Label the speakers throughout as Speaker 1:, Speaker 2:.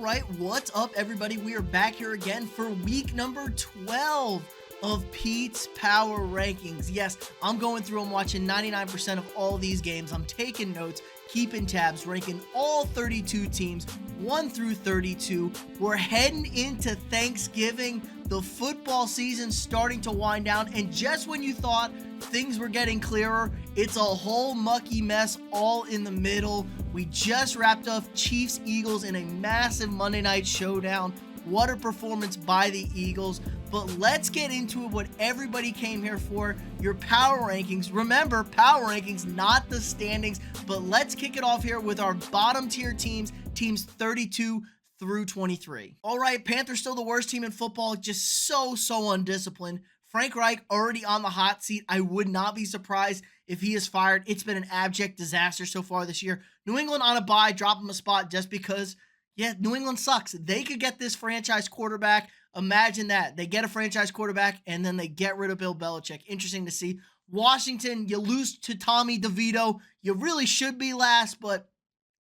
Speaker 1: right, what's up, everybody? We are back here again for week number 12 of Pete's Power Rankings. Yes, I'm going through, I'm watching 99% of all these games. I'm taking notes, keeping tabs, ranking all 32 teams, 1 through 32. We're heading into Thanksgiving. The football season's starting to wind down, and just when you thought things were getting clearer, it's a whole mucky mess all in the middle. We just wrapped up Chiefs-Eagles in a massive Monday night showdown. What a performance by the Eagles. But let's get into it, what everybody came here for, your power rankings. Remember, power rankings, not the standings. But let's kick it off here with our bottom tier teams 32 through 23. All right, Panthers still the worst team in football, just so undisciplined. Frank Reich already on the hot seat. I would not be surprised if he is fired. It's been an abject disaster so far this year. New England on a bye, drop him a spot just because, yeah, New England sucks. They could get this franchise quarterback. Imagine that. They get a franchise quarterback, and then they get rid of Bill Belichick. Interesting to see. Washington, you lose to Tommy DeVito. You really should be last, but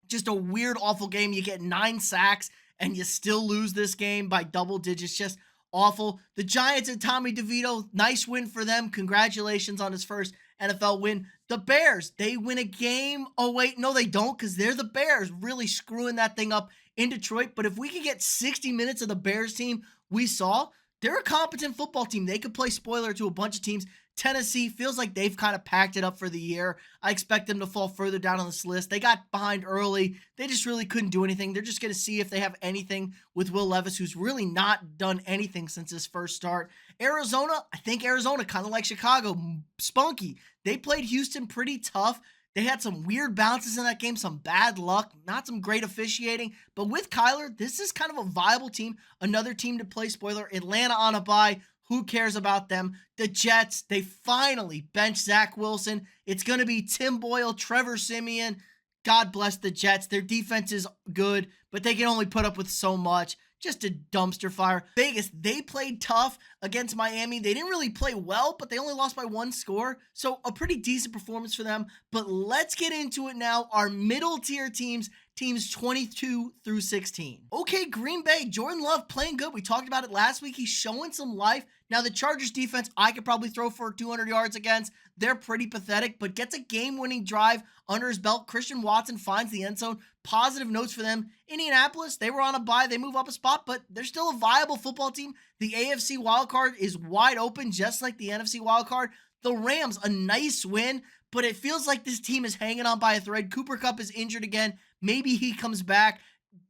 Speaker 1: just a weird, awful game. You get 9 sacks, and you still lose this game by double digits. Just awful. The Giants and Tommy DeVito, nice win for them. Congratulations on his first NFL win. The Bears, they win a game. Oh, wait, no, they don't, because they're the Bears, really screwing that thing up in Detroit. But if we could get 60 minutes of the Bears team we saw, they're a competent football team. They could play spoiler to a bunch of teams. Tennessee feels like they've kind of packed it up for the year. I expect them to fall further down on this list. They got behind early. They just really couldn't do anything. They're just going to see if they have anything with Will Levis, who's really not done anything since his first start. Arizona, I think Arizona, kind of like Chicago, spunky. They played Houston pretty tough. They had some weird bounces in that game, some bad luck, not some great officiating. But with Kyler, this is kind of a viable team, another team to play spoiler. Atlanta on a bye. Who cares about them? The Jets, they finally benched Zach Wilson. It's going to be Tim Boyle, Trevor Siemian. God bless the Jets. Their defense is good, but they can only put up with so much. Just a dumpster fire. Vegas, they played tough against Miami. They didn't really play well, but they only lost by 1 score. So a pretty decent performance for them. But let's get into it now. Our middle tier teams 22 through 16. Okay, Green Bay, Jordan Love playing good. We talked about it last week. He's showing some life. Now, the Chargers defense, I could probably throw for 200 yards against. They're pretty pathetic, but gets a game-winning drive under his belt. Christian Watson finds the end zone. Positive notes for them. Indianapolis, they were on a bye. They move up a spot, but they're still a viable football team. The AFC wildcard is wide open, just like the NFC wildcard. The Rams, a nice win, but it feels like this team is hanging on by a thread. Cooper Kupp is injured again. Maybe he comes back.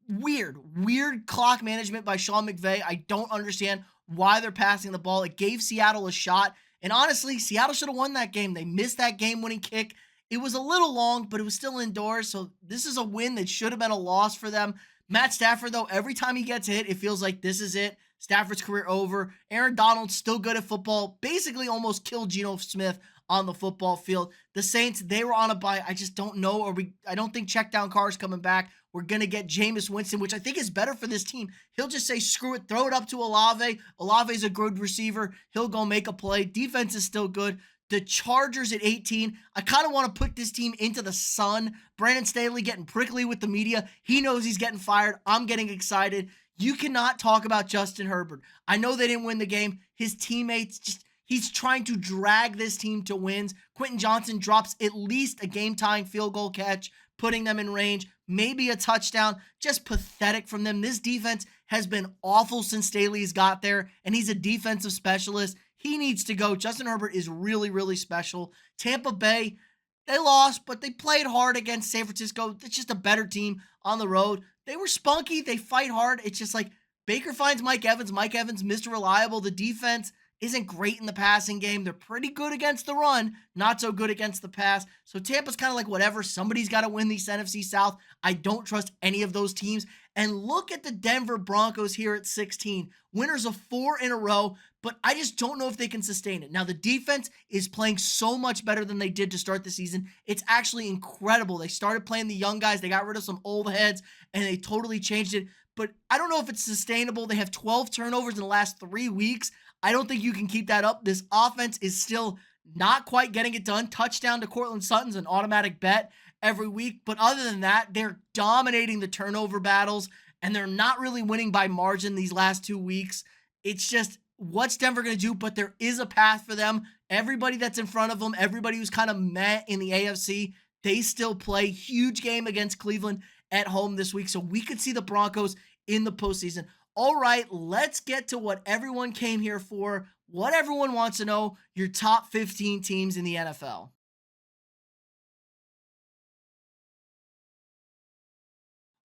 Speaker 1: Weird clock management by Sean McVay. I don't understand why they're passing the ball. It gave Seattle a shot. And honestly, Seattle should have won that game. They missed that game-winning kick. It was a little long, but it was still indoors. So this is a win that should have been a loss for them. Matt Stafford, though, every time he gets hit, it feels like this is it. Stafford's career over. Aaron Donald's still good at football. Basically almost killed Geno Smith on the football field. The Saints, they were on a bye. I just don't know. I don't think check down Carr's coming back. We're going to get Jameis Winston, which I think is better for this team. He'll just say, screw it, throw it up to Olave. Olave's a good receiver. He'll go make a play. Defense is still good. The Chargers at 18. I kind of want to put this team into the sun. Brandon Staley getting prickly with the media. He knows he's getting fired. I'm getting excited. You cannot talk about Justin Herbert. I know they didn't win the game. His teammates he's trying to drag this team to wins. Quentin Johnson drops at least a game-tying field goal catch, putting them in range. Maybe a touchdown. Just pathetic from them. This defense has been awful since Staley's got there, and he's a defensive specialist. He needs to go. Justin Herbert is really special. Tampa Bay, they lost, but they played hard against San Francisco. It's just a better team on the road. They were spunky. They fight hard. It's just like Baker finds Mike Evans. Mike Evans, Mr. Reliable. The defense isn't great in the passing game. They're pretty good against the run, not so good against the pass. So Tampa's kind of like whatever. Somebody's got to win the NFC South. I don't trust any of those teams. And look at the Denver Broncos here at 16. Winners of 4 in a row, but I just don't know if they can sustain it. Now, the defense is playing so much better than they did to start the season. It's actually incredible. They started playing the young guys. They got rid of some old heads, and they totally changed it. But I don't know if it's sustainable. They have 12 turnovers in the last 3 weeks. I don't think you can keep that up. This offense is still not quite getting it done. Touchdown to Cortland Sutton's an automatic bet every week. But other than that, they're dominating the turnover battles. and they're not really winning by margin these last 2 weeks. It's just, what's Denver going to do? But there is a path for them. Everybody that's in front of them, everybody who's kind of met in the AFC, they still play. Huge game against Cleveland at home this week. So we could see the Broncos in the postseason. All right, let's get to what everyone came here for, what everyone wants to know, your top 15 teams in the NFL.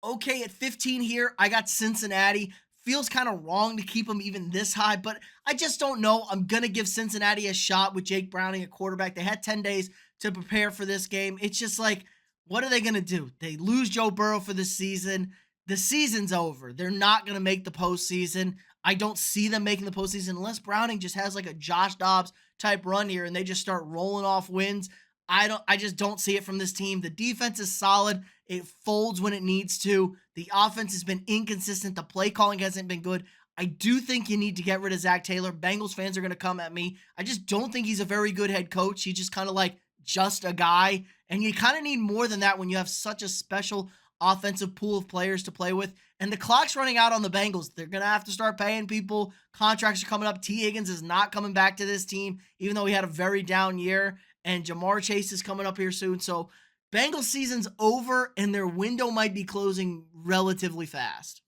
Speaker 1: Okay, at 15 here, I got Cincinnati. Feels kind of wrong to keep them even this high, but I just don't know. I'm going to give Cincinnati a shot with Jake Browning at quarterback. They had 10 days to prepare for this game. It's just like, what are they going to do? They lose Joe Burrow for the season. The season's over. They're not going to make the postseason. I don't see them making the postseason unless Browning just has like a Josh Dobbs type run here and they just start rolling off wins. I just don't see it from this team. The defense is solid. It folds when it needs to. The offense has been inconsistent. The play calling hasn't been good. I do think you need to get rid of Zach Taylor. Bengals fans are going to come at me. I just don't think he's a very good head coach. He's just kind of like just a guy. And you kind of need more than that when you have such a special offensive pool of players to play with. And the clock's running out on the Bengals. They're going to have to start paying people. Contracts are coming up. T. Higgins is not coming back to this team, even though he had a very down year. And Jamar Chase is coming up here soon. So Bengals season's over, and their window might be closing relatively fast.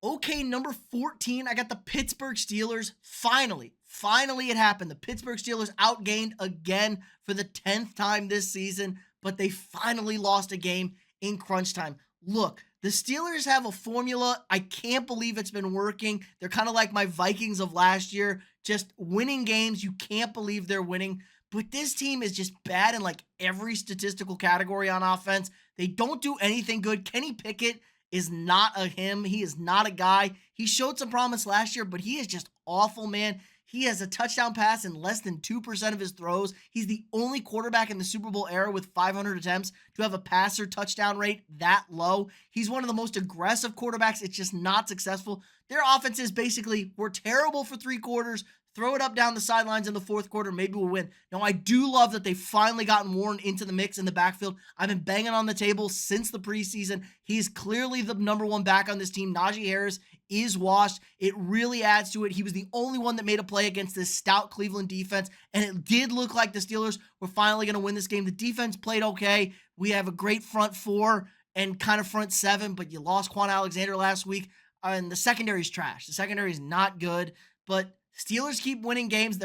Speaker 1: Okay, number 14, I got the Pittsburgh Steelers. Finally it happened. The Pittsburgh Steelers outgained again for the 10th time this season, but they finally lost a game in crunch time. Look, the Steelers have a formula. I can't believe it's been working. They're kind of like my Vikings of last year, just winning games. You can't believe they're winning. But this team is just bad in like every statistical category on offense. They don't do anything good. Kenny Pickett is not a him. He is not a guy. He showed some promise last year, but he is just awful, man. He has a touchdown pass in less than 2% of his throws. He's the only quarterback in the Super Bowl era with 500 attempts to have a passer touchdown rate that low. He's one of the most aggressive quarterbacks. It's just not successful. Their offenses basically were terrible for 3 quarters. Throw it up down the sidelines in the fourth quarter. Maybe we'll win. Now, I do love that they've finally gotten Warren into the mix in the backfield. I've been banging on the table since the preseason. He's clearly the number one back on this team. Najee Harris is washed. It really adds to it. He was the only one that made a play against this stout Cleveland defense, and it did look like the Steelers were finally going to win this game. The defense played okay. We have a great front four and kind of front seven, but you lost Quan Alexander last week, and the secondary's trash. The secondary is not good, but Steelers keep winning games.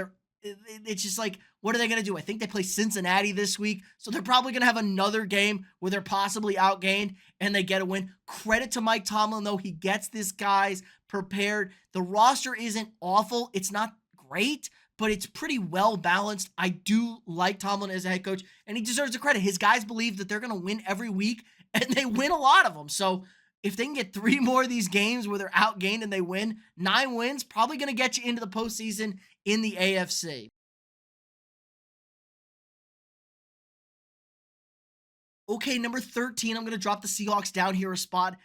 Speaker 1: It's just like, what are they going to do? I think they play Cincinnati this week, so they're probably going to have another game where they're possibly outgained and they get a win. Credit to Mike Tomlin, though. He gets this guys prepared. The roster isn't awful. It's not great, but it's pretty well balanced. I do like Tomlin as a head coach, and he deserves the credit. His guys believe that they're going to win every week, and they win a lot of them. So if they can get 3 more of these games where they're outgained and they win, 9 wins, probably going to get you into the postseason in the AFC. Okay, number 13, I'm going to drop the Seahawks down here a spot.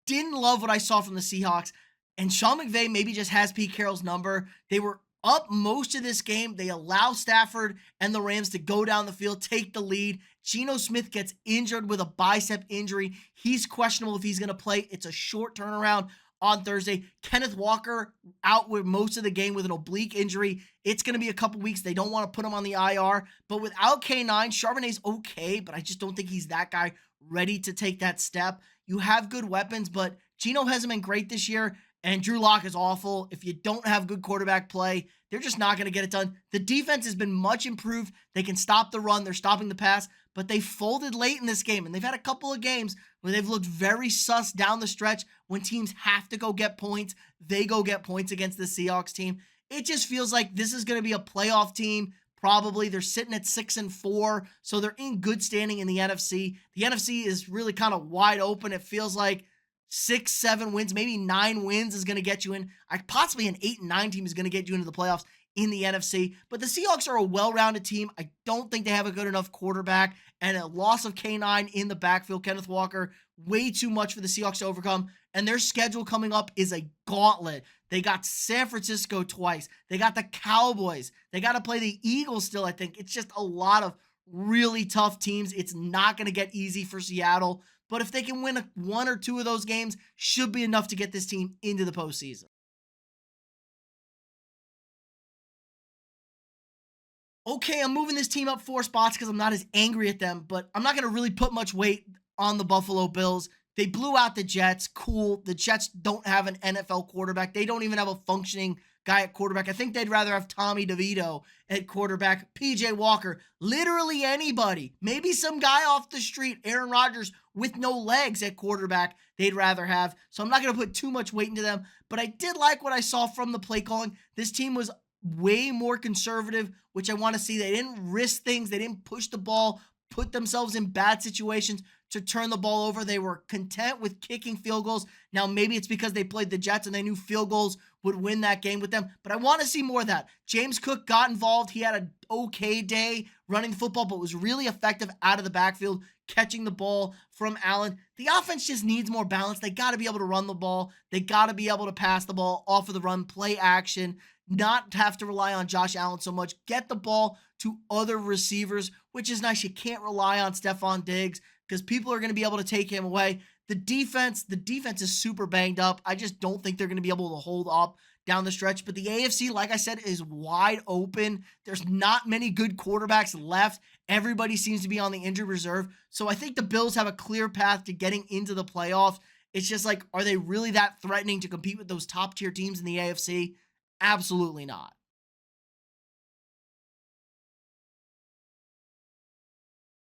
Speaker 1: Didn't love what I saw from the Seahawks. And Sean McVay maybe just has Pete Carroll's number. They were up most of this game. They allow Stafford and the Rams to go down the field, take the lead. Geno Smith gets injured with a bicep injury. He's questionable if he's going to play. It's a short turnaround on Thursday. Kenneth Walker out with most of the game with an oblique injury. It's going to be a couple weeks. They don't want to put him on the IR. But without K9, Charbonnet's okay, but I just don't think he's that guy ready to take that step. You have good weapons, but Geno hasn't been great this year, and Drew Lock is awful. If you don't have good quarterback play, they're just not going to get it done. The defense has been much improved. They can stop the run. They're stopping the pass, but they folded late in this game, and they've had a couple of games where they've looked very sus down the stretch. When teams have to go get points, they go get points against the Seahawks team. It just feels like this is going to be a playoff team. Probably they're sitting at 6-4, so they're in good standing in the NFC. The NFC is really kind of wide open. It feels like 6-7 wins, maybe 9 wins is going to get you in. Possibly an 8-9 team is going to get you into the playoffs in the NFC. But the Seahawks are a well-rounded team. I don't think they have a good enough quarterback, and a loss of K9 in the backfield, Kenneth Walker, way too much for the Seahawks to overcome. And their schedule coming up is a gauntlet. They got San Francisco twice. They got the Cowboys. They got to play the Eagles still, I think. It's just a lot of really tough teams. It's not going to get easy for Seattle, but if they can win one or two of those games, should be enough to get this team into the postseason. Okay, I'm moving this team up 4 spots because I'm not as angry at them, but I'm not going to really put much weight on the Buffalo Bills. They blew out the Jets. Cool. The Jets don't have an NFL quarterback. They don't even have a functioning guy at quarterback. I think they'd rather have Tommy DeVito at quarterback, PJ Walker, literally anybody. Maybe some guy off the street, Aaron Rodgers with no legs at quarterback, they'd rather have. So I'm not going to put too much weight into them, but I did like what I saw from the play calling. This team was way more conservative, which I want to see. They didn't risk things. They didn't push the ball, put themselves in bad situations to turn the ball over. They were content with kicking field goals. Now, maybe it's because they played the Jets and they knew field goals would win that game with them, but I want to see more of that. James Cook got involved. He had an okay day running the football, but was really effective out of the backfield, catching the ball from Allen. The offense just needs more balance. They got to be able to run the ball. They got to be able to pass the ball off of the run, play action, not have to rely on Josh Allen so much. Get the ball to other receivers, which is nice. You can't rely on Stephon Diggs because people are going to be able to take him away. The defense is super banged up. I just don't think they're going to be able to hold up down the stretch. But the AFC, like I said, is wide open. There's not many good quarterbacks left. Everybody seems to be on the injured reserve. So I think the Bills have a clear path to getting into the playoffs. It's just like, are they really that threatening to compete with those top tier teams in the AFC? Absolutely not.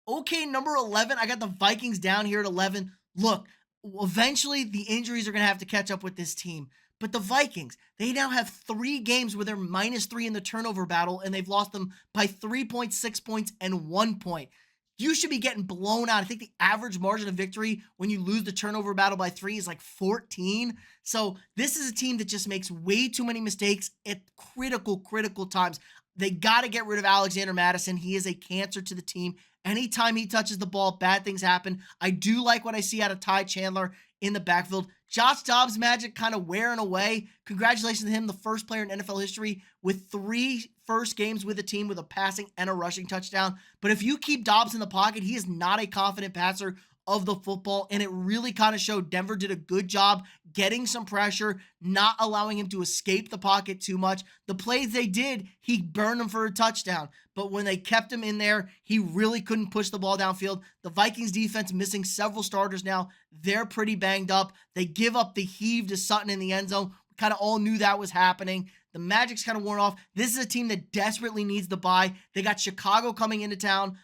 Speaker 1: Okay, number 11, I got the Vikings down here at 11. Look, eventually the injuries are going to have to catch up with this team. But the Vikings, they now have 3 games where they're -3 in the turnover battle, and they've lost them by 3.6 points and 1 point. You should be getting blown out. I think the average margin of victory when you lose the turnover battle by 3 is like 14. So this is a team that just makes way too many mistakes at critical times. They got to get rid of Alexander Madison. He is a cancer to the team. Anytime he touches the ball, bad things happen. I do like what I see out of Ty Chandler in the backfield. Josh Dobbs' magic kind of wearing away. Congratulations to him, the first player in NFL history with 3 first games with a team with a passing and a rushing touchdown. But if you keep Dobbs in the pocket, he is not a confident passer of the football, and it really kind of showed Denver did a good job getting some pressure, not allowing him to escape the pocket too much. The plays they did, he burned them for a touchdown, but when they kept him in there, he really couldn't push the ball downfield. The Vikings defense missing several starters now. They're pretty banged up. They give up the heave to Sutton in the end zone. We kind of all knew that was happening. The Magic's kind of worn off. This is a team that desperately needs the bye. They got Chicago coming into town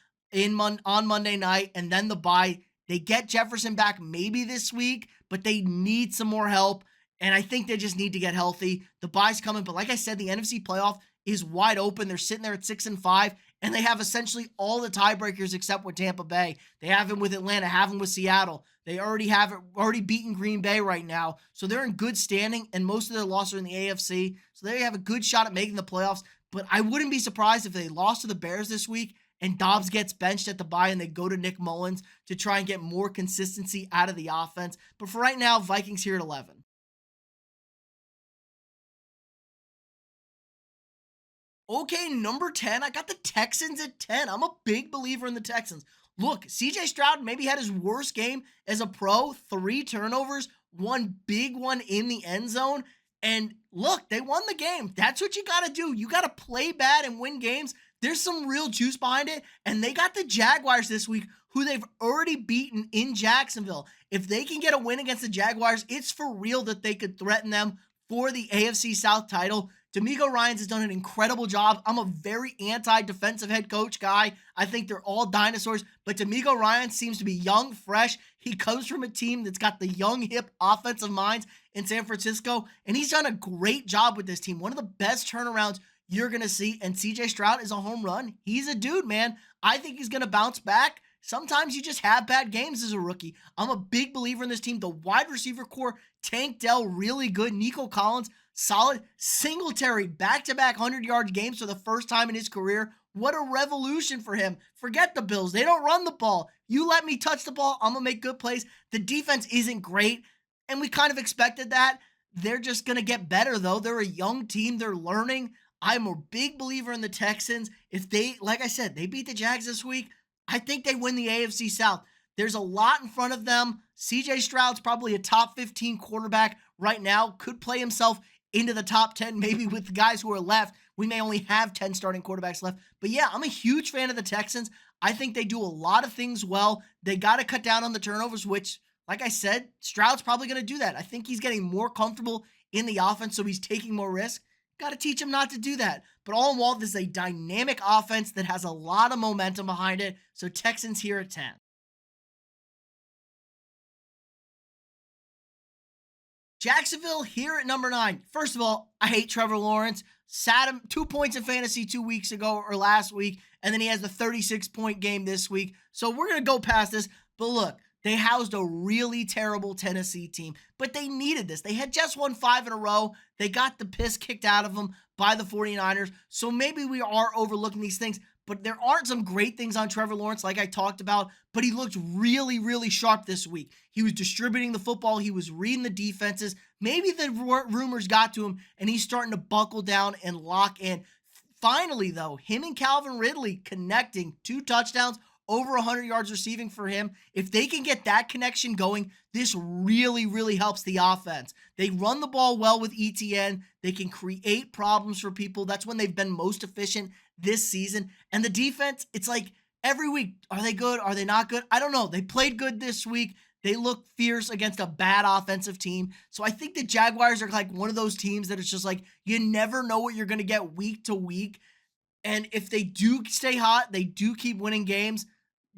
Speaker 1: on Monday night, and then the bye. They get Jefferson back maybe this week, but they need some more help, and I think they just need to get healthy. The bye's coming, but like I said, the NFC playoff is wide open. They're sitting there at 6-5, and they have essentially all the tiebreakers except with Tampa Bay. They have him with Atlanta, have him with Seattle. They already beaten Green Bay right now, so they're in good standing, and most of their losses are in the AFC, so they have a good shot at making the playoffs, but I wouldn't be surprised if they lost to the Bears this week and Dobbs gets benched at the bye and they go to Nick Mullins to try and get more consistency out of the offense. But for right now, Vikings here at 11. Okay, number 10, I got the Texans at 10. I'm a big believer in the Texans. Look, CJ Stroud maybe had his worst game as a pro, 3 turnovers, one big one in the end zone. And look, they won the game. That's what you got to do. You got to play bad and win games. There's some real juice behind it. And they got the Jaguars this week, who they've already beaten in Jacksonville. If they can get a win against the Jaguars, it's for real that they could threaten them for the AFC South title. D'Amico Ryans has done an incredible job. I'm a very anti-defensive head coach guy. I think they're all dinosaurs, but D'Amico Ryans seems to be young, fresh. He comes from a team that's got the young, hip offensive minds in San Francisco, and he's done a great job with this team. One of the best turnarounds you're going to see, and CJ Stroud is a home run. He's a dude, man. I think he's going to bounce back. Sometimes you just have bad games as a rookie. I'm a big believer in this team. The wide receiver core, Tank Dell, really good. Nico Collins, solid. Singletary, back-to-back 100-yard games for the first time in his career. What a revolution for him. Forget the Bills. They don't run the ball. You let me touch the ball, I'm going to make good plays. The defense isn't great, and we kind of expected that. They're just going to get better, though. They're a young team. They're learning. I'm a big believer in the Texans. If they, like I said, they beat the Jags this week, I think they win the AFC South. There's a lot in front of them. CJ Stroud's probably a top 15 quarterback right now, could play himself into the top 10, maybe with the guys who are left. We may only have 10 starting quarterbacks left. But yeah, I'm a huge fan of the Texans. I think they do a lot of things well. They got to cut down on the turnovers, which, like I said, Stroud's probably going to do that. I think he's getting more comfortable in the offense, so he's taking more risk. Got to teach him not to do that. But all in all, this is a dynamic offense that has a lot of momentum behind it. So Texans here at 10. Jacksonville here at number 9. First of all, I hate Trevor Lawrence. Sat him 2 points in fantasy 2 weeks ago or last week, and then he has the 36-point game this week. So we're going to go past this. But look, they housed a really terrible Tennessee team, but they needed this. They had just won 5 in a row. They got the piss kicked out of them by the 49ers. So maybe we are overlooking these things, but there aren't some great things on Trevor Lawrence like I talked about, but he looked really, really sharp this week. He was distributing the football. He was reading the defenses. Maybe the rumors got to him, and he's starting to buckle down and lock in. Finally, though, him and Calvin Ridley connecting, 2 touchdowns, over 100 yards receiving for him. If they can get that connection going, this really, really helps the offense. They run the ball well with ETN. They can create problems for people. That's when they've been most efficient this season. And the defense, it's like every week, are they good? Are they not good? I don't know. They played good this week. They look fierce against a bad offensive team. So I think the Jaguars are like one of those teams that it's just like you never know what you're going to get week to week. And if they do stay hot, they do keep winning games.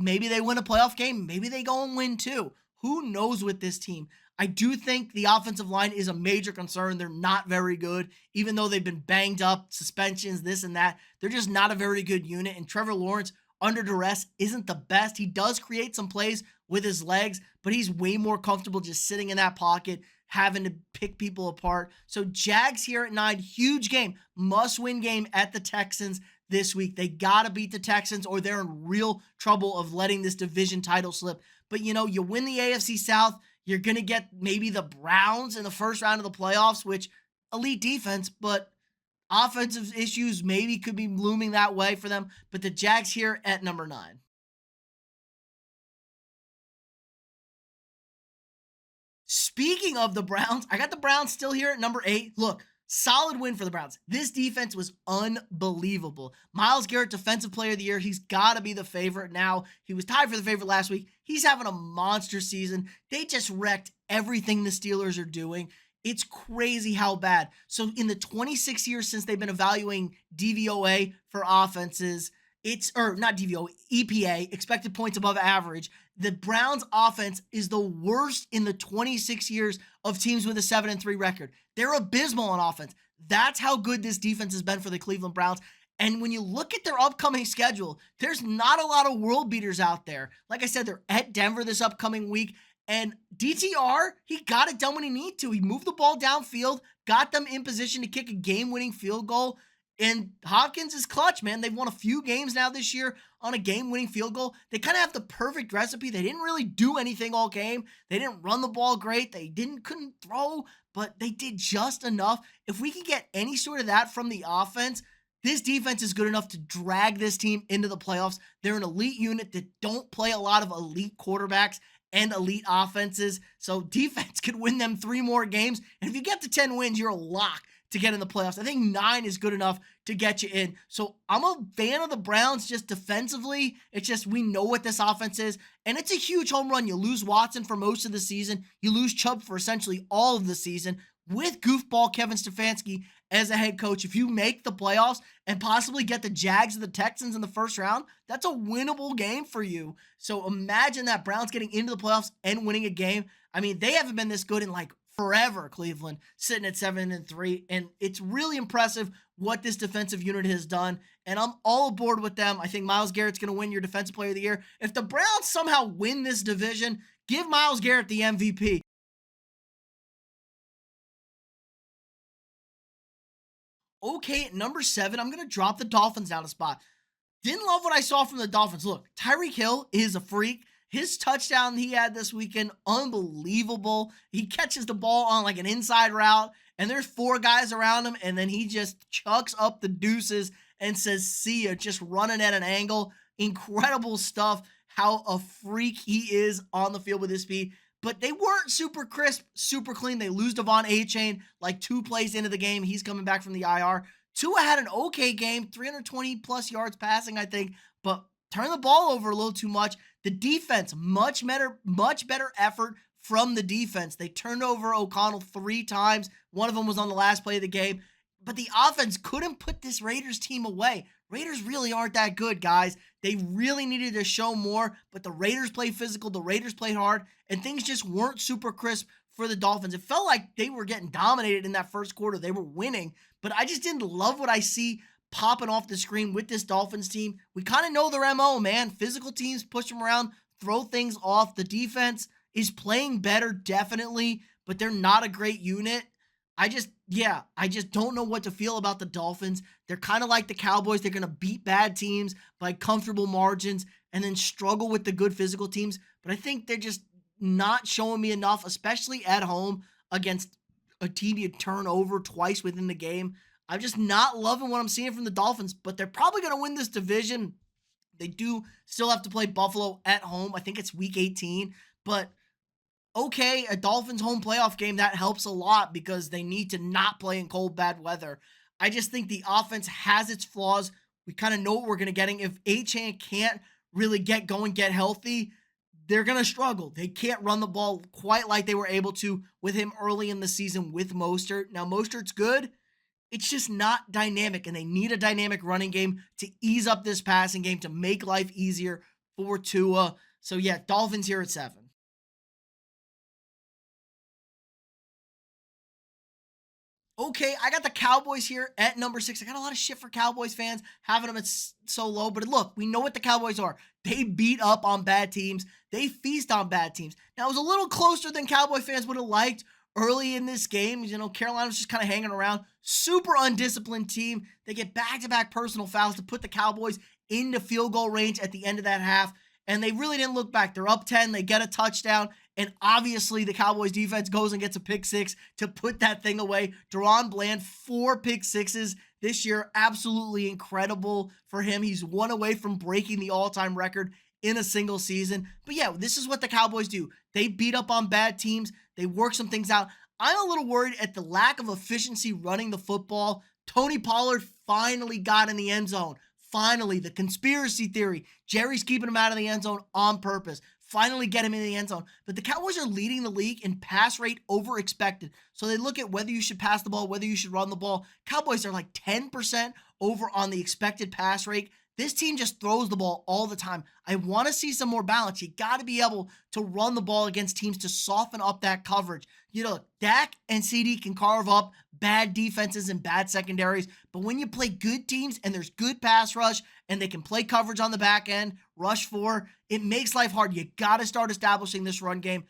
Speaker 1: Maybe they win a playoff game. Maybe they go and win too. Who knows with this team? I do think the offensive line is a major concern. They're not very good, even though they've been banged up, suspensions, this and that. They're just not a very good unit. And Trevor Lawrence, under duress, isn't the best. He does create some plays with his legs, but he's way more comfortable just sitting in that pocket, having to pick people apart. So Jags here at 9, huge game, must-win game at the Texans this week. They got to beat the Texans or they're in real trouble of letting this division title slip. But, you win the AFC South, you're going to get maybe the Browns in the first round of the playoffs, which elite defense, but offensive issues maybe could be looming that way for them. But the Jags here at number 9. Speaking of the Browns, I got the Browns still here at number 8. Look, solid win for the Browns. This defense was unbelievable. Myles Garrett, Defensive Player of the Year. He's got to be the favorite now. He was tied for the favorite last week. He's having a monster season. They just wrecked everything the Steelers are doing. It's crazy how bad. So in the 26 years since they've been evaluating DVOA for offenses, not DVOA, EPA, expected points above average, the Browns offense is the worst in the 26 years of teams with a 7-3 record. They're abysmal on offense. That's how good this defense has been for the Cleveland Browns. And when you look at their upcoming schedule, there's not a lot of world beaters out there. Like I said, they're at Denver this upcoming week. And DTR, he got it done when he needed to. He moved the ball downfield, got them in position to kick a game-winning field goal. And Hopkins is clutch, man. They've won a few games now this year on a game-winning field goal. They kind of have the perfect recipe. They didn't really do anything all game. They didn't run the ball great. They couldn't throw, but they did just enough. If we could get any sort of that from the offense, this defense is good enough to drag this team into the playoffs. They're an elite unit that don't play a lot of elite quarterbacks and elite offenses. So defense could win them 3 more games. And if you get to 10 wins, you're a lock to get in the playoffs. I think 9 is good enough to get you in. So I'm a fan of the Browns just defensively. It's just we know what this offense is. And it's a huge home run. You lose Watson for most of the season. You lose Chubb for essentially all of the season. With goofball Kevin Stefanski as a head coach, if you make the playoffs and possibly get the Jags or the Texans in the first round, that's a winnable game for you. So imagine that Browns getting into the playoffs and winning a game. I mean, they haven't been this good in like forever, Cleveland, sitting at 7-3. And it's really impressive what this defensive unit has done. And I'm all aboard with them. I think Myles Garrett's going to win your Defensive Player of the Year. If the Browns somehow win this division, give Myles Garrett the MVP. Okay, at number 7, I'm going to drop the Dolphins down a spot. Didn't love what I saw from the Dolphins. Look, Tyreek Hill is a freak. His touchdown he had this weekend, unbelievable. He catches the ball on like an inside route, and there's four guys around him, and then he just chucks up the deuces and says, see ya, just running at an angle. Incredible stuff, how a freak he is on the field with his speed. But they weren't super crisp, super clean. They lose Devon A-Chain like 2 plays into the game. He's coming back from the IR. Tua had an okay game, 320 plus yards passing, I think, but turned the ball over a little too much. The defense, much better effort from the defense. They turned over O'Connell 3 times. One of them was on the last play of the game. But the offense couldn't put this Raiders team away. Raiders really aren't that good, guys. They really needed to show more, but the Raiders played physical, the Raiders played hard, and things just weren't super crisp for the Dolphins. It felt like they were getting dominated in that first quarter. They were winning, but I just didn't love what I see popping off the screen with this Dolphins team. We kind of know their MO, man. Physical teams push them around, throw things off. The defense is playing better, definitely, but they're not a great unit. I just don't know what to feel about the Dolphins. They're kind of like the Cowboys. They're going to beat bad teams by comfortable margins and then struggle with the good physical teams. But I think they're just not showing me enough, especially at home against a team you turn over twice within the game. I'm just not loving what I'm seeing from the Dolphins, but they're probably going to win this division. They do still have to play Buffalo at home. I think it's week 18, but okay, a Dolphins home playoff game, that helps a lot because they need to not play in cold, bad weather. I just think the offense has its flaws. We kind of know what we're going to getting. If A-Chan can't really get going, get healthy, they're going to struggle. They can't run the ball quite like they were able to with him early in the season with Mostert. Now, Mostert's good. It's just not dynamic, and they need a dynamic running game to ease up this passing game to make life easier for Tua. So, yeah, Dolphins here at 7. Okay, I got the Cowboys here at number 6. I got a lot of shit for Cowboys fans having them at so low, but look, we know what the Cowboys are. They beat up on bad teams. They feast on bad teams. Now, it was a little closer than Cowboy fans would have liked early in this game. You know, Carolina was just kind of hanging around. Super undisciplined team. They get back-to-back personal fouls to put the Cowboys into field goal range at the end of that half, and they really didn't look back. They're up 10. They get a touchdown. And obviously, the Cowboys defense goes and gets a pick 6 to put that thing away. Deron Bland, 4 pick 6s this year. Absolutely incredible for him. He's 1 away from breaking the all-time record in a single season. But yeah, this is what the Cowboys do. They beat up on bad teams. They work some things out. I'm a little worried at the lack of efficiency running the football. Tony Pollard finally got in the end zone. Finally, the conspiracy theory. Jerry's keeping him out of the end zone on purpose. Finally get him in the end zone. But the Cowboys are leading the league in pass rate over expected. So they look at whether you should pass the ball, whether you should run the ball. Cowboys are like 10% over on the expected pass rate. This team just throws the ball all the time. I want to see some more balance. You got to be able to run the ball against teams to soften up that coverage. You know, Dak and CD can carve up bad defenses and bad secondaries, but when you play good teams and there's good pass rush and they can play coverage on the back end, rush 4, it makes life hard. You got to start establishing this run game.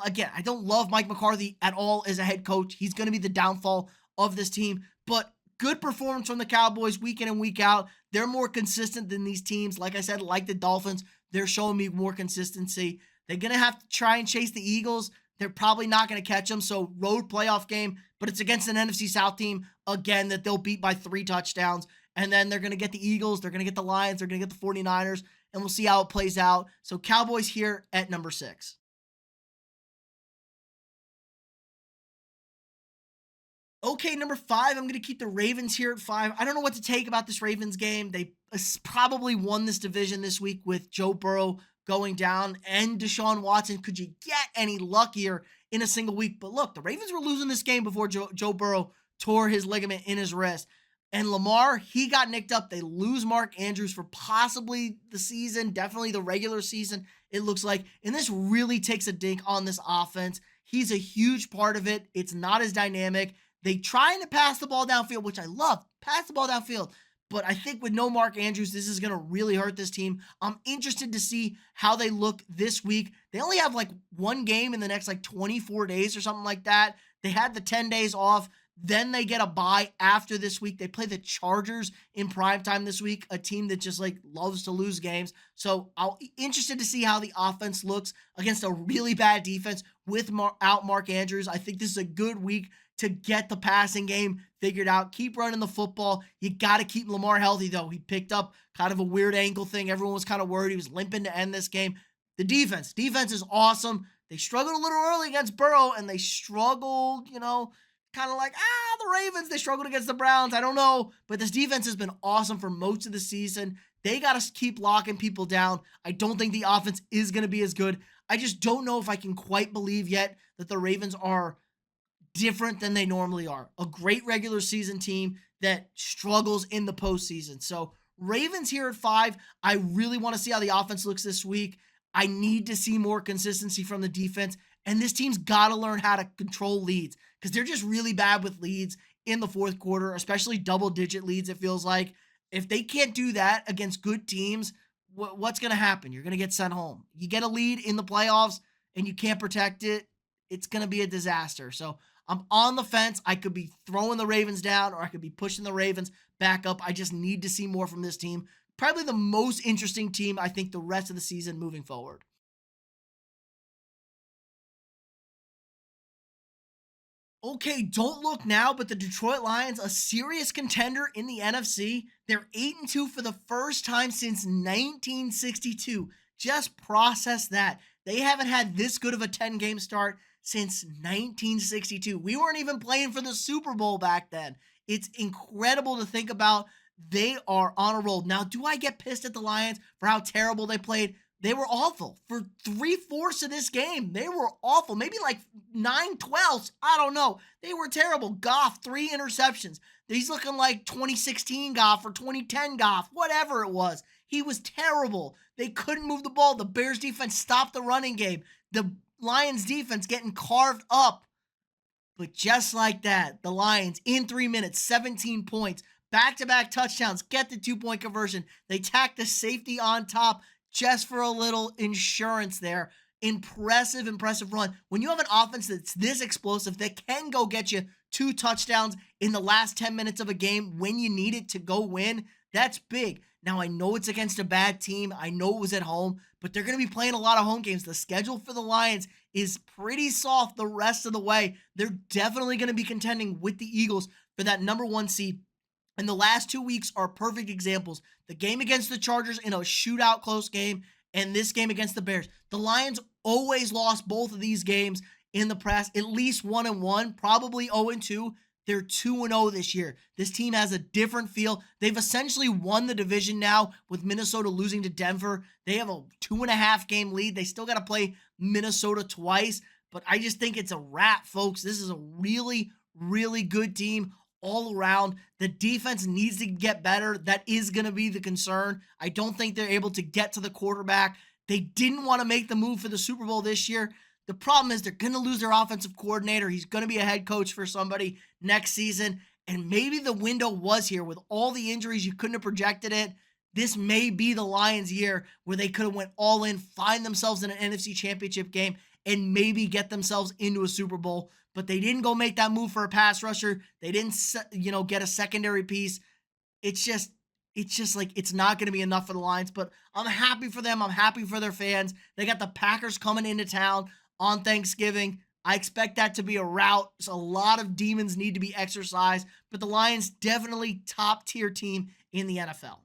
Speaker 1: Again, I don't love Mike McCarthy at all as a head coach. He's going to be the downfall of this team, but good performance from the Cowboys week in and week out. They're more consistent than these teams. Like I said, like the Dolphins, they're showing me more consistency. They're going to have to try and chase the Eagles. They're probably not going to catch them, so road playoff game, but it's against an NFC South team, again, that they'll beat by 3 touchdowns, and then they're going to get the Eagles, they're going to get the Lions, they're going to get the 49ers, and we'll see how it plays out. So Cowboys here at number 6. Okay, number 5, I'm going to keep the Ravens here at 5. I don't know what to take about this Ravens game. They probably won this division this week with Joe Burrow going down and Deshaun Watson. Could you get any luckier in a single week? But look, the Ravens were losing this game before Joe Burrow tore his ligament in his wrist. And Lamar, he got nicked up. They lose Mark Andrews for possibly the season, definitely the regular season, it looks like. And this really takes a dink on this offense. He's a huge part of it. It's not as dynamic. They trying to pass the ball downfield, which I love. Pass the ball downfield. But I think with no Mark Andrews, this is going to really hurt this team. I'm interested to see how they look this week. They only have like one game in the next like 24 days or something like that. They had the 10 days off. Then they get a bye after this week. They play the Chargers in primetime this week, a team that just like loves to lose games. So I'll be interested to see how the offense looks against a really bad defense without Mark Andrews. I think this is a good week to get the passing game figured out. Keep running the football. You got to keep Lamar healthy, though. He picked up kind of a weird ankle thing. Everyone was kind of worried he was limping to end this game. The defense is awesome. They struggled a little early against Burrow, and they struggled, kind of like, the Ravens. They struggled against the Browns. I don't know. But this defense has been awesome for most of the season. They got to keep locking people down. I don't think the offense is going to be as good. I just don't know if I can quite believe yet that the Ravens are different than they normally are. A great regular season team that struggles in the postseason. So Ravens here at 5. I really want to see how the offense looks this week. I need to see more consistency from the defense. And this team's got to learn how to control leads because they're just really bad with leads in the fourth quarter, especially double-digit leads, it feels like. If they can't do that against good teams, what's going to happen? You're going to get sent home. You get a lead in the playoffs and you can't protect it, it's going to be a disaster. So I'm on the fence. I could be throwing the Ravens down or I could be pushing the Ravens back up. I just need to see more from this team. Probably the most interesting team, I think, the rest of the season moving forward. Okay, don't look now, but the Detroit Lions, a serious contender in the NFC. They're 8-2 for the first time since 1962. Just process that. They haven't had this good of a 10-game start since 1962. We weren't even playing for the Super Bowl back then. It's incredible to think about. They are on a roll. Now, do I get pissed at the Lions for how terrible they played? They were awful. For 3/4 of this game, they were awful. Maybe like 9/12. I don't know. They were terrible. Goff, 3 interceptions. He's looking like 2016 Goff or 2010 Goff, whatever it was. He was terrible. They couldn't move the ball. The Bears defense stopped the running game. The Lions defense getting carved up. But just like that, the Lions in 3 minutes, 17 points, back-to-back touchdowns, get the 2-point conversion. They tack the safety on top just for a little insurance there. Impressive run. When you have an offense that's this explosive, that can go get you 2 touchdowns in the last 10 minutes of a game when you need it to go win, that's big. Now, I know it's against a bad team. I know it was at home, but they're going to be playing a lot of home games. The schedule for the Lions is pretty soft the rest of the way. They're definitely going to be contending with the Eagles for that number 1 seed. And the last 2 weeks are perfect examples. The game against the Chargers in a shootout close game and this game against the Bears. The Lions always lost both of these games in the past, at least 1-1, probably 0-2. They're 2-0 this year. This team has a different feel. They've essentially won the division now with Minnesota losing to Denver. They have a 2.5 game lead. They still got to play Minnesota twice, but I just think it's a wrap, folks. This is a really, really good team all around. The defense needs to get better. That is going to be the concern. I don't think they're able to get to the quarterback. They didn't want to make the move for the Super Bowl this year. The problem is they're going to lose their offensive coordinator. He's going to be a head coach for somebody next season. And maybe the window was here with all the injuries. You couldn't have projected it. This may be the Lions' year where they could have went all in, find themselves in an NFC Championship game, and maybe get themselves into a Super Bowl. But they didn't go make that move for a pass rusher. They didn't, get a secondary piece. It's just like it's not going to be enough for the Lions. But I'm happy for them. I'm happy for their fans. They got the Packers coming into town on Thanksgiving. I expect that to be a rout. So a lot of demons need to be exercised. But the Lions definitely top tier team in the NFL.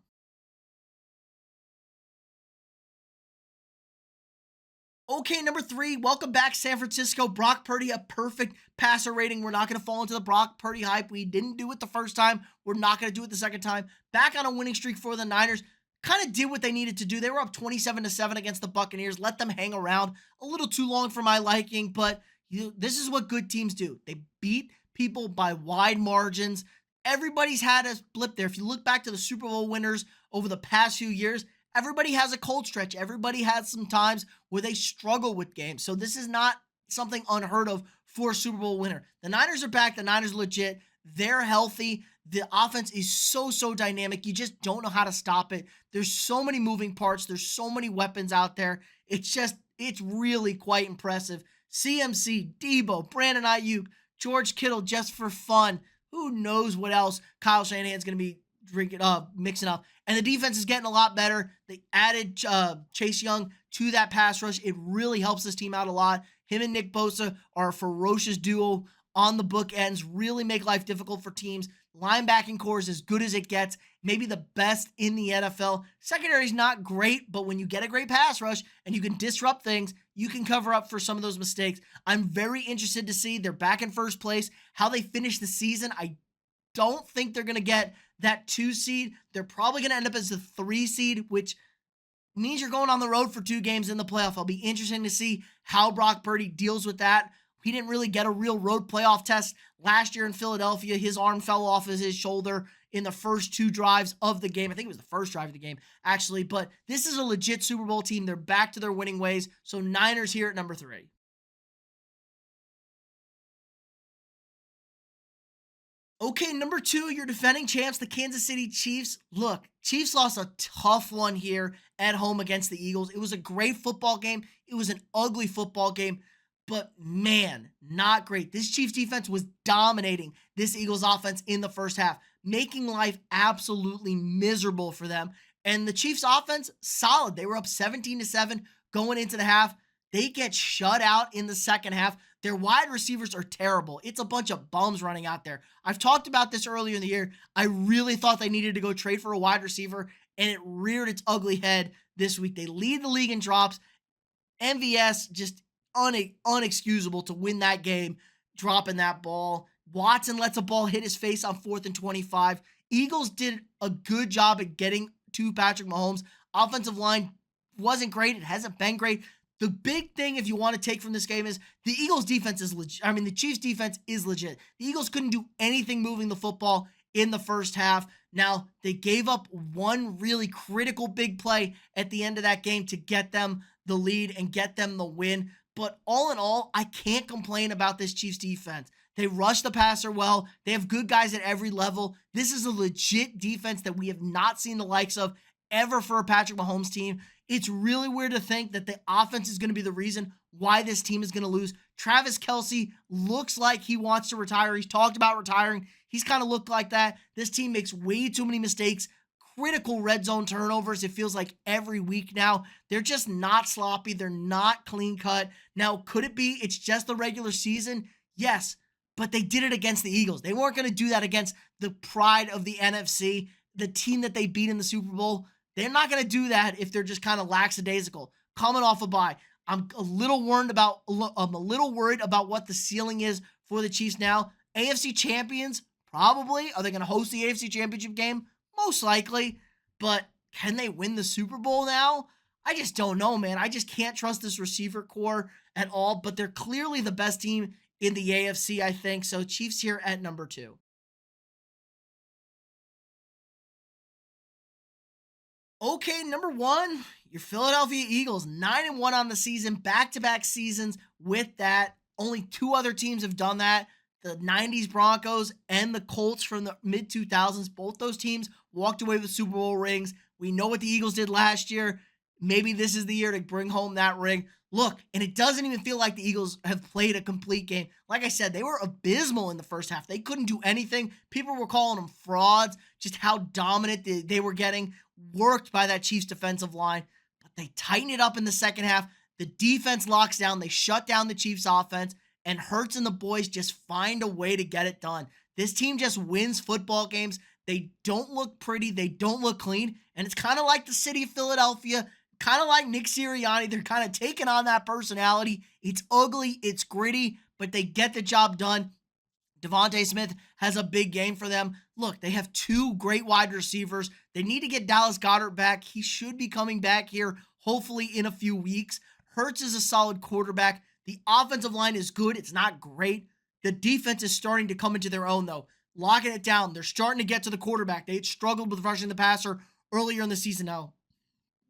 Speaker 1: Okay, number 3, welcome back, San Francisco. Brock Purdy, a perfect passer rating. We're not going to fall into the Brock Purdy hype. We didn't do it the first time. We're not going to do it the second time. Back on a winning streak for the Niners. Kind of did what they needed to do. They were up 27-7 against the Buccaneers. Let them hang around a little too long for my liking, but this is what good teams do. They beat people by wide margins. Everybody's had a blip there. If you look back to the Super Bowl winners over the past few years, everybody has a cold stretch. Everybody has some times where they struggle with games. So this is not something unheard of for a Super Bowl winner. The Niners are back. The Niners are legit. They're healthy. The offense is so dynamic. You just don't know how to stop it. There's so many moving parts. There's so many weapons out there. It's really quite impressive. CMC, Debo, Brandon Ayuk, George Kittle just for fun. Who knows what else Kyle Shanahan's going to be mixing up. And the defense is getting a lot better. They added Chase Young to that pass rush. It really helps this team out a lot. Him and Nick Bosa are a ferocious duo on the bookends, really make life difficult for teams. Linebacking core is as good as it gets, maybe the best in the NFL. Secondary is not great, but when you get a great pass rush and you can disrupt things, you can cover up for some of those mistakes. I'm very interested to see, they're back in first place, how they finish the season. I don't think they're going to get that 2 seed. They're probably going to end up as the 3 seed, which means you're going on the road for 2 games in the playoff. I'll be interested to see how Brock Purdy deals with that. He didn't really get a real road playoff test last year in Philadelphia. His arm fell off of his shoulder in the first 2 drives of the game. I think it was the first drive of the game, actually. But this is a legit Super Bowl team. They're back to their winning ways. So Niners here at number 3. Okay, number 2, your defending champs, the Kansas City Chiefs. Look, Chiefs lost a tough one here at home against the Eagles. It was a great football game. It was an ugly football game, but man, not great. This Chiefs defense was dominating this Eagles offense in the first half, making life absolutely miserable for them. And the Chiefs offense, solid. They were up 17-7 going into the half. They get shut out in the second half. Their wide receivers are terrible. It's a bunch of bums running out there. I've talked about this earlier in the year. I really thought they needed to go trade for a wide receiver, and it reared its ugly head this week. They lead the league in drops. MVS just unexcusable to win that game, dropping that ball. Watson lets a ball hit his face on 4th and 25. Eagles did a good job at getting to Patrick Mahomes. Offensive line wasn't great. It hasn't been great. The big thing, if you want to take from this game, is the Eagles' defense is legit. I mean, the Chiefs' defense is legit. The Eagles couldn't do anything moving the football in the first half. Now, they gave up one really critical big play at the end of that game to get them the lead and get them the win. But all in all, I can't complain about this Chiefs defense. They rush the passer well. They have good guys at every level. This is a legit defense that we have not seen the likes of ever for a Patrick Mahomes team. It's really weird to think that the offense is going to be the reason why this team is going to lose. Travis Kelce looks like he wants to retire. He's talked about retiring. He's kind of looked like that. This team makes way too many mistakes. Critical red zone turnovers, it feels like every week now. They're just not sloppy. They're not clean cut. Now, could it be it's just the regular season? Yes, but they did it against the Eagles. They weren't going to do that against the pride of the NFC, the team that they beat in the Super Bowl. They're not going to do that if they're just kind of lackadaisical, coming off a bye. I'm a little worried about what the ceiling is for the Chiefs now. AFC champions, probably. Are they going to host the AFC Championship game? Most likely. But can they win the Super Bowl now? I just don't know, man. I just can't trust this receiver core at all. But they're clearly the best team in the AFC, I think. So Chiefs here at number 2. Okay, number 1, your Philadelphia Eagles, 9-1 on the season, back-to-back seasons with that. Only 2 other teams have done that. The 90s Broncos and the Colts from the mid-2000s. Both those teams walked away with Super Bowl rings. We know what the Eagles did last year. Maybe this is the year to bring home that ring. Look, and it doesn't even feel like the Eagles have played a complete game. Like I said, they were abysmal in the first half. They couldn't do anything. People were calling them frauds, just how dominant they were getting, worked by that Chiefs defensive line. But they tighten it up in the second half. The defense locks down. They shut down the Chiefs offense, and Hurts and the boys just find a way to get it done. This team just wins football games. They don't look pretty. They don't look clean. And it's kind of like the city of Philadelphia, kind of like Nick Sirianni. They're kind of taking on that personality. It's ugly. It's gritty, but they get the job done. Devontae Smith has a big game for them. Look, they have 2 great wide receivers. They need to get Dallas Goedert back. He should be coming back here, hopefully in a few weeks. Hurts is a solid quarterback. The offensive line is good. It's not great. The defense is starting to come into their own, though. Locking it down. They're starting to get to the quarterback. They struggled with rushing the passer earlier in the season now.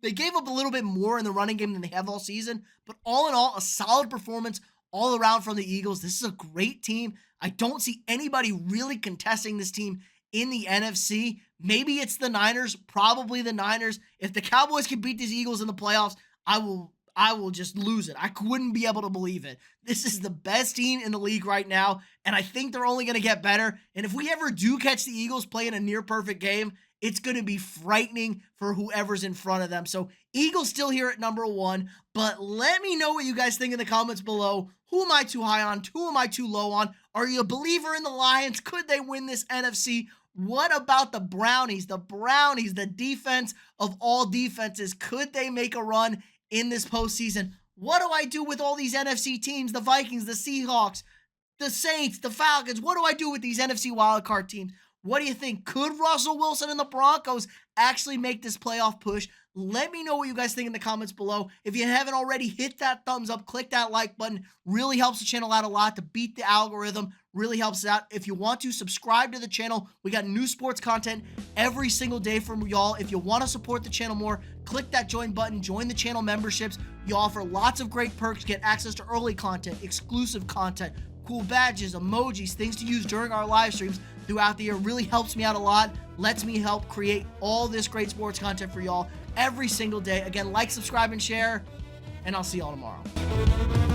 Speaker 1: They gave up a little bit more in the running game than they have all season, but all in all, a solid performance all around from the Eagles. This is a great team. I don't see anybody really contesting this team in the NFC. Maybe it's the Niners, probably the Niners. If the Cowboys can beat these Eagles in the playoffs, I will just lose it. I wouldn't be able to believe it. This is the best team in the league right now, and I think they're only going to get better. And if we ever do catch the Eagles playing a near-perfect game, it's going to be frightening for whoever's in front of them. So Eagles still here at number 1, but let me know what you guys think in the comments below. Who am I too high on? Who am I too low on? Are you a believer in the Lions? Could they win this NFC? What about the Brownies? The Brownies, the defense of all defenses. Could they make a run in this postseason? What do I do with all these NFC teams? The Vikings, the Seahawks, the Saints, the Falcons. What do I do with these NFC wildcard teams? What do you think? Could Russell Wilson and the Broncos actually make this playoff push? Let me know what you guys think in the comments below. If you haven't already, hit that thumbs up, click that like button. Really helps the channel out a lot to beat the algorithm. Really helps it out. If you want to, subscribe to the channel. We got new sports content every single day from y'all. If you want to support the channel more, click that join button. Join the channel memberships. You offer lots of great perks. Get access to early content, exclusive content, cool badges, emojis, things to use during our live streams throughout the year. Really helps me out a lot. Lets me help create all this great sports content for y'all every single day. Again, like, subscribe, and share, and I'll see y'all tomorrow.